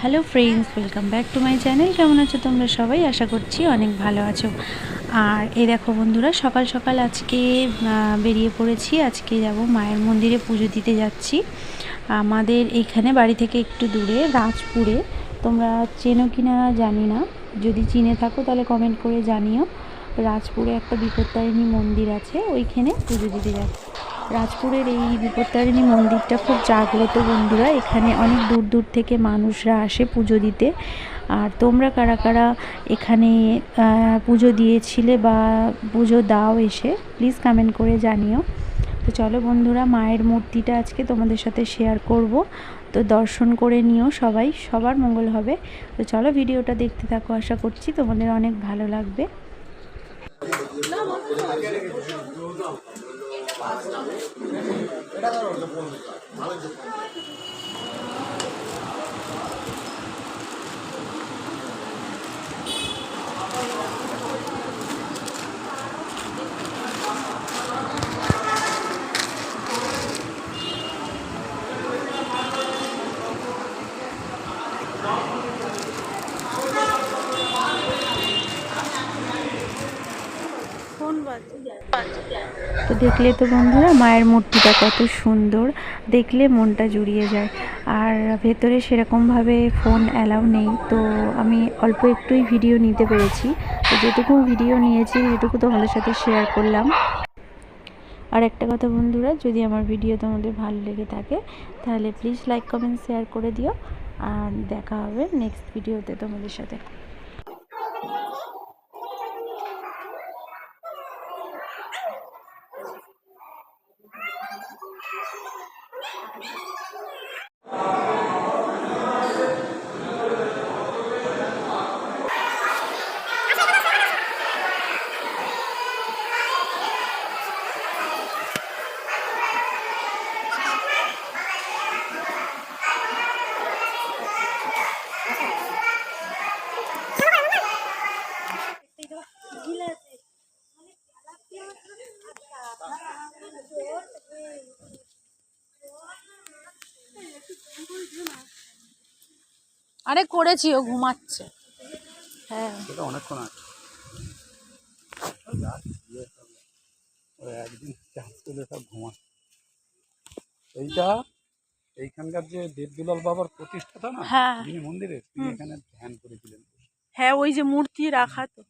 Hello friends, welcome back to my channel. কেমন আছো তোমরা সবাই? আশা করছি অনেক ভালো আছো। আর এই দেখো বন্ধুরা, সকাল সকাল আজকে বেরিয়ে পড়েছি। আজকে যাব মায়ের মন্দিরে পুজো দিতে যাচ্ছি। আমাদের এইখানে বাড়ি থেকে একটু দূরে রাজপুরে, তোমরা চেনো কি না জানি না, যদি চিনে থাকো তাহলে কমেন্ট করে জানিও। রাজপুরে একটা বিপত্তারিণী মন্দির আছে, ওইখানে পুজো দিতে যাচ্ছি। রাজপুরের এই বিপত্তারিণী মন্দিরটা খুব জাগ্রত বন্ধুরা, এখানে অনেক দূর দূর থেকে মানুষরা আসে পুজো দিতে। আর তোমরা কারা কারা এখানে পুজো দিয়েছিলে বা পুজো দাও এসে, প্লিজ কমেন্ট করে জানিও। তো চলো বন্ধুরা, মায়ের মূর্তিটা আজকে তোমাদের সাথে শেয়ার করব, তো দর্শন করে নিও সবাই, সবার মঙ্গল হবে। তো চলো ভিডিওটা দেখতে থাকো, আশা করছি তোমাদের অনেক ভালো লাগবে। তো দেখলে তো বন্ধুরা, মায়ের মূর্তিটা কত সুন্দর, দেখলে মনটা জুড়িয়ে যায়। আর ভেতরে সেরকমভাবে ফোন অ্যালাউ নেই, তো আমি অল্প একটুই ভিডিও নিতে পেরেছি। তো যেটুকু ভিডিও নিয়েছি সেটুকু তোমাদের সাথে শেয়ার করলাম। আর একটা কথা বন্ধুরা, যদি আমার ভিডিও তোমাদের ভালো লেগে থাকে তাহলে প্লিজ লাইক কমেন্ট শেয়ার করে দিও। আর দেখা হবে নেক্সট ভিডিওতে তোমাদের সাথে। আরে করেছি, ও ঘুমাচ্ছে। হ্যাঁ, সেটা অনেকক্ষণ আছে। একদিন চাষ করলে সব ঘুমাচ্ছে। এইটা এইখানকার যে দেবদুলাল বাবার প্রতিষ্ঠাতা না, হ্যাঁ, যিনি মন্দিরে, তিনি এখানে ধ্যান করেছিলেন। হ্যাঁ, ওই যে মূর্তি রাখা তো।